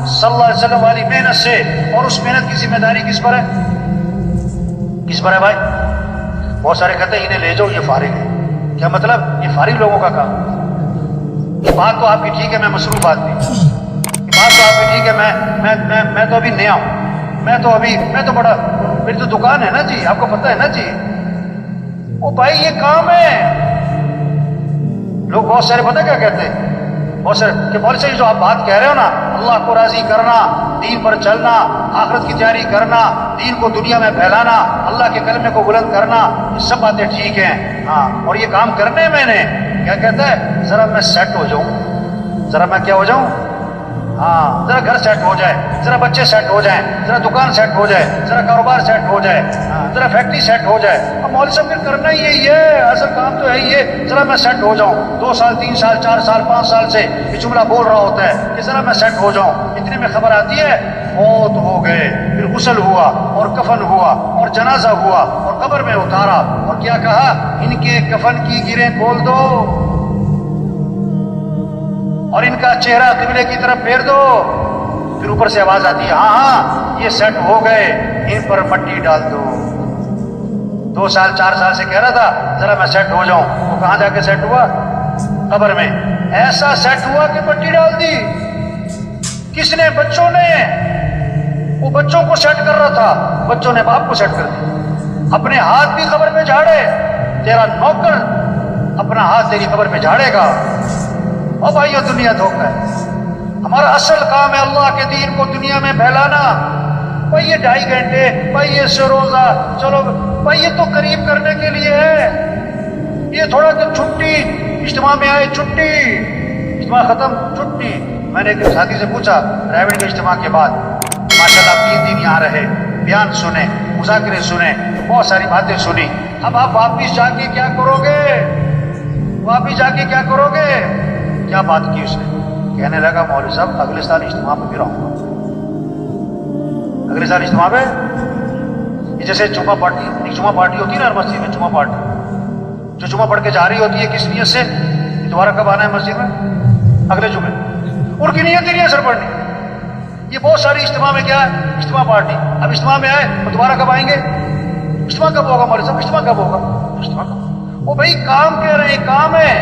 صلی اللہ علیہ وسلم والی محنت سے، اور اس محنت کی ذمہ داری کس پر ہے؟ کس پر ہے بھائی؟ بہت سارے کہتے ہیں انہیں لے جاؤ یہ فارغ ہے. کیا مطلب؟ یہ فارغ لوگوں کا کام. یہ بات تو آپ کی ٹھیک ہے، میں مصروف آدمی، یہ بات تو آپ کی ٹھیک ہے، میں تو ابھی نیا ہوں، میں تو بڑا، میری تو دکان ہے نا جی، آپ کو پتہ ہے نا جی. او بھائی یہ کام ہے. لوگ بہت سارے پتہ کیا کہتے ہیں، بہت سارے کہ مولوی صاحب جو آپ بات کہہ رہے ہو نا، اللہ کو راضی کرنا، دین پر چلنا، آخرت کی تیاری کرنا، دین کو دنیا میں پھیلانا، اللہ کے کلمے کو بلند کرنا، یہ سب باتیں ٹھیک ہیں، ہاں، اور یہ کام کرنے میں نے کیا کہتا ہے، ذرا میں سیٹ ہو جاؤں، ذرا میں کیا ہو جاؤں، ہاں، ذرا گھر سیٹ ہو جائے، ذرا بچے سیٹ ہو جائیں، ذرا دکان سیٹ ہو جائے، ذرا کاروبار سیٹ ہو جائے، ذرا فیکٹری سیٹ ہو جائے. اب مولوی صاحب پھر کرنا ہی یہی ہے، اصل کام تو ہے ہی ہے، ذرا میں سیٹ ہو جاؤں. 2 سال 3 سال 4 سال 5 سال سے یہ جملہ بول رہا ہوتا ہے کہ ذرا میں سیٹ ہو جاؤں. اتنے میں خبر آتی ہے موت ہو گئے، پھر غسل ہوا اور کفن ہوا اور جنازہ ہوا اور قبر میں اتارا، اور کیا کہا، ان کے کفن کی گریں کھول دو اور ان کا چہرہ قبلے کی طرف پھیر دو. پھر اوپر سے آواز آتی ہے، ہاں ہاں یہ سیٹ ہو گئے، ان پر مٹی ڈال دو. 2 سال 4 سال سے کہہ رہا تھا ذرا میں سیٹ ہو جاؤں، تو کہاں جا کے سیٹ ہوا؟ قبر میں. ایسا سیٹ ہوا کہ مٹی ڈال دی. کس نے؟ بچوں نے. وہ بچوں کو سیٹ کر رہا تھا، بچوں نے باپ کو سیٹ کر دیا. اپنے ہاتھ بھی قبر پہ جھاڑے، تیرا نوکر اپنا ہاتھ تیری قبر پہ جھاڑے گا. اور بھائی یہ دنیا دھوکہ ہے. ہمارا اصل کام ہے اللہ کے دین کو دنیا میں پھیلانا. بھائی یہ 2.5 گھنٹے، بھائی یہ روزہ، چلو بھائی یہ تو قریب کرنے کے لیے ہے. یہ تھوڑا کہ چھٹی، اجتماع میں آئے چھٹی، اجتماع ختم چھٹی. میں نے ایک ساتھی سے پوچھا ریوڑ کے اجتماع کے بعد، ماشاءاللہ 3 دن یہاں رہے، بیان سنے، مذاکرے سنے، بہت ساری باتیں سنی. اب آپ واپس جا کے کیا کرو گے؟ واپس جا کے کیا کرو گے؟ کیا بات کی اس نے؟ کہنے لگا مولوی صاحب اگلے سال اجتماع پہ بھی رہوں گا. اگلے سال اجتماع پہ، جیسے جمعہ پارٹی ہوتی ہے نا ہر مسجد میں، جمعہ پارٹی جو جمعہ پڑھ کے جا رہی ہوتی ہے کس نیت سے، دوبارہ کب آنا ہے مسجد میں؟ اگلے جمعے. ان کی نیت ہی نہیں ہے سر پڑھنی. یہ بہت ساری اجتماع میں کیا ہے، اجتماع پارٹی. اب اجتماع میں آئے تو دوبارہ کب آئیں گے؟ اجتماع کب ہوگا مولوی صاحب؟ اجتماع کب ہوگا؟ اجتماع کب؟ وہ بھائی کام کہہ رہے ہیں، کام ہے.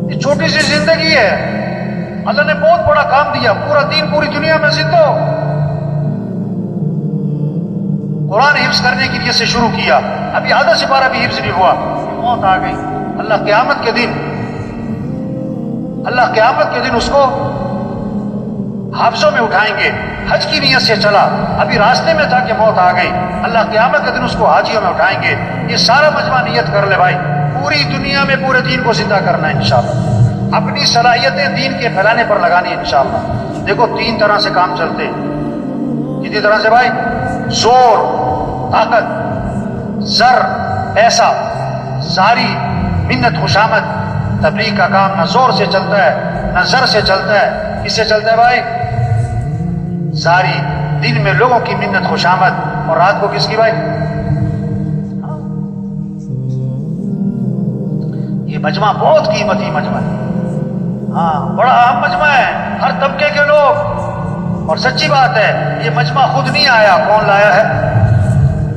یہ چھوٹی سی زندگی ہے، اللہ نے بہت بڑا کام دیا، پورا دین پوری دنیا میں زندہ. قرآن حفظ کرنے کی نیت سے شروع کیا، ابھی آدھا سپارہ بھی حفظ نہیں ہوا، موت آ گئی. اللہ قیامت کے دن اس کو حافظوں میں اٹھائیں گے. حج کی نیت سے چلا، ابھی راستے میں تھا کہ موت آ گئی. اللہ قیامت کے دن اس کو حاجیوں میں اٹھائیں گے. یہ سارا مجمع نیت کر لے بھائی، پوری دنیا میں پورے دین کو زندہ کرنا ہے انشاءاللہ. اپنی صلاحیتیں دین کے پھیلانے پر لگانی ہے انشاءاللہ. دیکھو 3 طرح سے کام چلتے ہیں. کتنی طرح سے بھائی؟ زور، طاقت، زر، پیسہ، زاری، منت، خوشامد. تبلیغ کا کام نہ زور سے چلتا ہے نہ زر سے چلتا ہے. کس سے چلتا ہے بھائی؟ زاری. دن میں لوگوں کی منت خوشامد، اور رات کو کس کی بھائی؟ یہ مجمع بہت قیمتی مجمع ہے، ہاں بڑا اہم مجمع ہے، ہر طبقے کے لوگ. اور سچی بات ہے یہ مجمع خود نہیں آیا، کون لایا ہے؟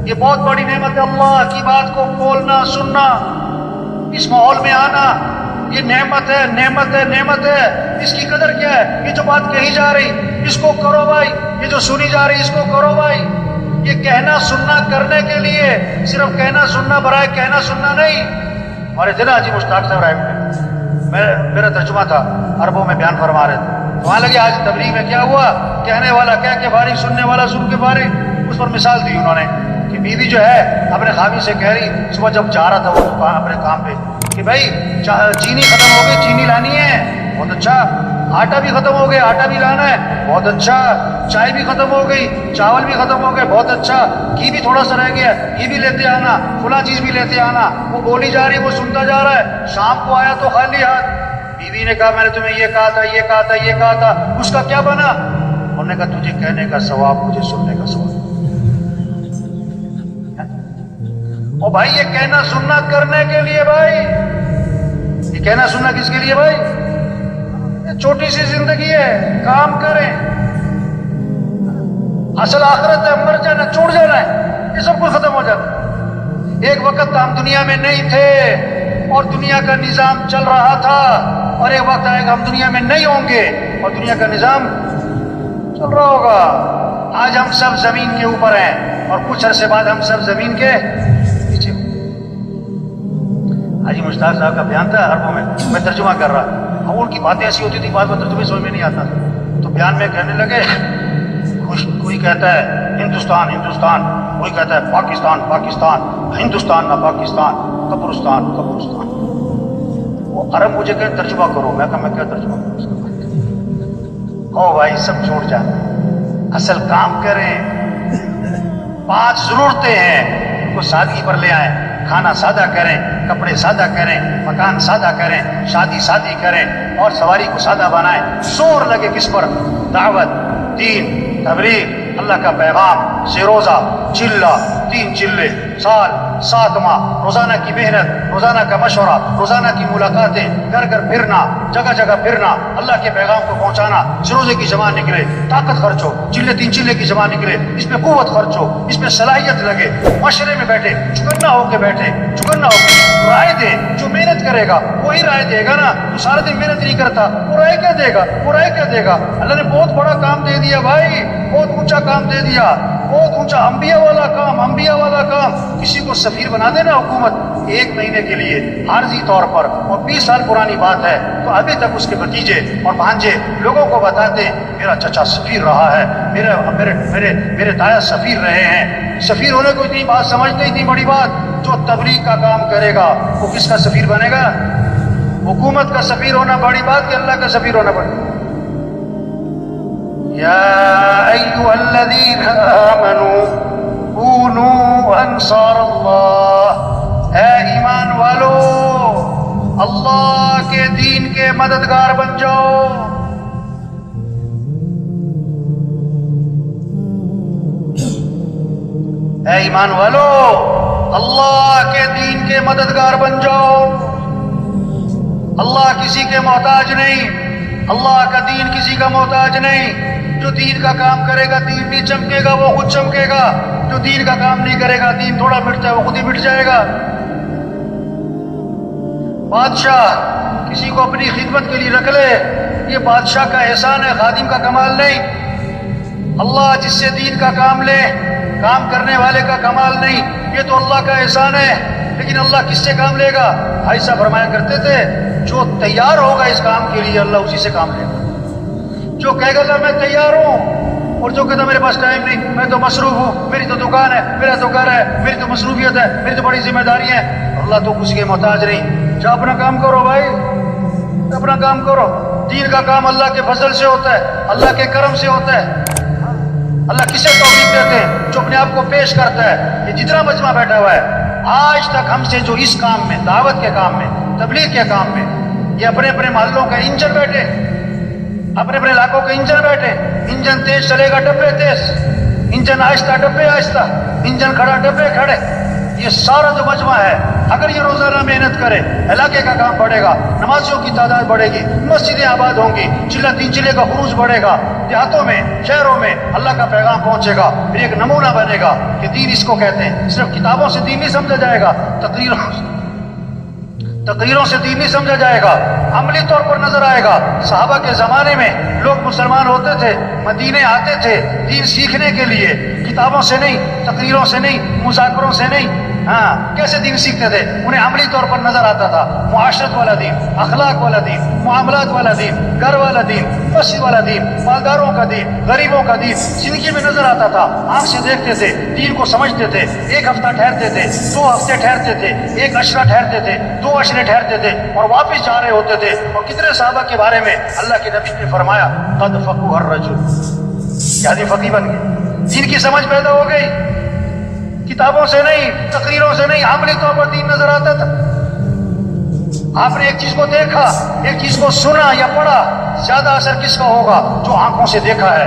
یہ بہت بڑی نعمت ہے، اللہ کی بات کو بولنا، سننا، اس ماحول میں آنا. یہ نعمت ہے، نعمت ہے، نعمت ہے. اس کی قدر کیا ہے؟ یہ جو بات کہی جا رہی اس کو کرو بھائی، یہ جو سنی جا رہی اس کو کرو بھائی. یہ کہنا سننا کرنے کے لیے، صرف کہنا سننا برائے کہنا سننا نہیں. ہمارے ضلع حاجی مشتاق صاحب رائے، میرا ترجمہ تھا، عربوں میں بیان فرما رہے تھے. وہاں لگے آج تبلیغ میں کیا ہوا، کہنے والا کہہ کے فارغ، سننے والا سن کے فارغ. اس پر مثال دی انہوں نے کہ بیوی جو ہے اپنے خاوند سے کہہ رہی، صبح جب جا رہا تھا وہ اپنے کام پہ، کہ بھائی چینی ختم ہو گئی، چینی لانی ہے. بہت اچھا. آٹا بھی ختم ہو گیا، آٹا بھی لانا ہے. بہت اچھا. چائے بھی ختم ہو گئی، چاول بھی ختم ہو گئے. بہت اچھا. گھی بھی تھوڑا سا رہ گیا، گھی بھی لیتے آنا، فلاں چیز بھی لیتے آنا. وہ بولی جا رہی، وہ سنتا جا رہا ہے. شام کو آیا تو خالی ہاتھ. بیوی نے کہا میں نے تمہیں یہ کہا تھا، یہ کہا تھا، یہ کہا تھا. اس کا کیا بنا؟ انہوں نے کہا تجھے کہنے کا ثواب، مجھے سننے کا ثواب. او بھائی یہ کہنا سننا کرنے کے لیے بھائی، یہ کہنا سننا کس کے لیے بھائی؟ چھوٹی سی زندگی ہے، کام کریں، اصل آخرت ہے، مر جانا، چھوڑ جانا ہے، یہ سب کچھ ختم ہو جاتا ہے۔ ایک وقت ہم دنیا میں نہیں تھے اور دنیا کا نظام چل رہا تھا، اور ایک وقت آئے گا ہم دنیا میں نہیں ہوں گے اور دنیا کا نظام چل رہا ہوگا۔ آج ہم سب زمین کے اوپر ہیں اور کچھ عرصے بعد ہم سب زمین کے نیچے ہوں۔ حاجی مشتاق صاحب کا بیان تھا عربوں میں ترجمہ کر رہا، اور ان کی باتیں ایسی ہوتی تھی بعد میں ترجمے سمجھ میں نہیں آتا، تو بیان میں کہنے لگے کوئی کہتا ہے ہندوستان ہندوستان، کوئی کہتا ہے پاکستان پاکستان، ہندوستان نہ پاکستان، قبرستان قبرستان۔ وہ عرب مجھے کہ ترجمہ کرو، میں کہا میں کیا ترجمہ کروں اس کا؟ او بھائی سب چھوڑ جائیں، اصل کام کریں۔ 5 ضرورتیں ہیں، ان کو سادگی پر لے آئیں، کھانا سادہ کریں، کپڑے سادہ کریں، مکان سادہ کریں، شادی کریں اور سواری کو سادہ بنائیں۔ زور لگے کس پر؟ دعوت، دین، تبلیغ، اللہ کا پیغام سے روزہ، چلہ، 3 چلے، سال، 7 ماہ، روزانہ کی محنت، روزانہ کا مشورہ، روزانہ کی ملاقاتیں، گھر گھر پھرنا، جگہ جگہ پھرنا، اللہ کے پیغام کو پہنچانا۔ روزے کی جمع نکلے، طاقت خرچ ہو، 3 چلے کی جمع نکلے، اس میں قوت خرچ ہو، اس میں صلاحیت لگے، مشورے میں بیٹھے، چکنا ہو کے بیٹھے، چکنا ہو کے رائے دے۔ جو محنت کرے گا وہی رائے دے گا نا، تو سارے دن محنت نہیں کرتا وہ رائے کیا دے گا؟ وہ رائے کیا دے گا؟ اللہ نے بہت بڑا کام دے دیا بھائی، بہت اونچا کام دے دیا، بہت اونچا، انبیاء والا کام، انبیاء والا کام۔ کسی کو سفیر بنا دینا حکومت 1 مہینے کے لیے عارضی طور پر، اور 20 سال پرانی بات ہے، تو ابھی تک اس کے بھتیجے اور بھانجے لوگوں کو بتاتے میرا چچا سفیر رہا ہے، میرے دایا سفیر رہے ہیں۔ سفیر ہونے کو اتنی بات سمجھتے، اتنی بڑی بات۔ جو تبلیغ کا کام کرے گا وہ کس کا سفیر بنے گا؟ حکومت کا سفیر ہونا بڑی بات کہ اللہ کا سفیر ہونا بڑی بات؟ یا ایھا الذین آمنوا کونوا انصار اللہ، اے ایمان والو اللہ کے دین کے مددگار بن جاؤ۔ اے ایمان والو اللہ کے دین کے مددگار بن جاؤ۔ اللہ کسی کے محتاج نہیں، اللہ کا دین کسی کا محتاج نہیں۔ جو دین کا کام کرے گا دین نہیں چمکے گا، وہ خود چمکے گا۔ جو دین کا کام نہیں کرے گا، دین تھوڑا مٹتا ہے وہ خود ہی مٹ جائے گا۔ بادشاہ کسی کو اپنی خدمت کے لیے رکھ لے، یہ بادشاہ کا احسان ہے، خادم کا کمال نہیں۔ اللہ جس سے دین کا کام لے، کام کرنے والے کا کمال نہیں، یہ تو اللہ کا احسان ہے۔ لیکن اللہ کس سے کام لے گا؟ بھائی صاحب فرمایا کرتے تھے جو تیار ہوگا اس کام کے لیے اللہ اسی سے کام لے گا۔ جو کہے گا میں تیار ہوں، اور جو کہتا میرے پاس ٹائم نہیں، میں تو مصروف ہوں، میری تو دکان ہے، میرا تو گھر ہے، میری تو مصروفیت ہے، میری تو بڑی ذمہ داری ہے، اللہ تو کسی کے محتاج نہیں۔ جا اپنا کام کرو بھائی، اپنا کام کرو۔ دین کا کام اللہ کے فضل سے ہوتا ہے، اللہ کے کرم سے ہوتا ہے۔ اللہ کسے توفیق دیتے ہیں؟ جو اپنے آپ کو پیش کرتا ہے۔ یہ جتنا مجمع بیٹھا ہوا ہے آج تک ہم سے جو اس کام میں، دعوت کے کام میں، تبلیغ کے کام میں، یہ اپنے اپنے محلوں کا انجن بیٹھے، اپنے اپنے علاقوں کے انجن بیٹھے۔ انجن تیز چلے گا ڈبے تیز، انجن آہستہ ڈبے آہستہ، انجن کھڑا ڈبے کھڑے۔ یہ سارا جو مجمع ہے اگر یہ روزانہ محنت کرے، علاقے کا کام بڑھے گا، نمازیوں کی تعداد بڑھے گی، مسجدیں آباد ہوں گی، 3 چلے کا خروج بڑھے گا، دیہاتوں میں، شہروں میں اللہ کا پیغام پہنچے گا، پھر ایک نمونہ بنے گا کہ دین اس کو کہتے ہیں۔ صرف کتابوں سے دین نہیں سمجھا جائے گا، تقریروں سے دین نہیں سمجھا جائے گا، عملی طور پر نظر آئے گا۔ صحابہ کے زمانے میں لوگ مسلمان ہوتے تھے، مدینے آتے تھے دین سیکھنے کے لیے، کتابوں سے نہیں، تقریروں سے نہیں، مذاکروں سے نہیں۔ کیسے دین سیکھتے تھے؟ انہیں عملی طور پر نظر آتا تھا، معاشرت والا دین، اخلاق والا دین، معاملات والا دین، گھر والا دین، مسجد والا دین، مالداروں کا دین، غریبوں کا دین زندگی میں نظر آتا تھا۔ آنکھ سے دیکھتے تھے، دین کو سمجھتے تھے۔ 1 ہفتہ ٹھہرتے تھے، 2 ہفتے ٹھہرتے تھے، 1 عشرہ ٹھہرتے تھے، 2 عشرے ٹھہرتے تھے اور واپس جا رہے ہوتے تھے۔ اور کتنے صحابہ کے بارے میں اللہ کے نبی نے فرمایا قد فقہ الرجل، یعنی فقیہ بن گئے، دین کی سمجھ پیدا ہو گئی۔ کتابوں سے نہیں، تقریروں سے نہیں، عملی طور پر دین نظر آتا تھا۔ آپ نے ایک چیز کو دیکھا، ایک چیز کو سنا یا پڑھا، زیادہ اثر کس کا ہوگا؟ جو آنکھوں سے دیکھا ہے۔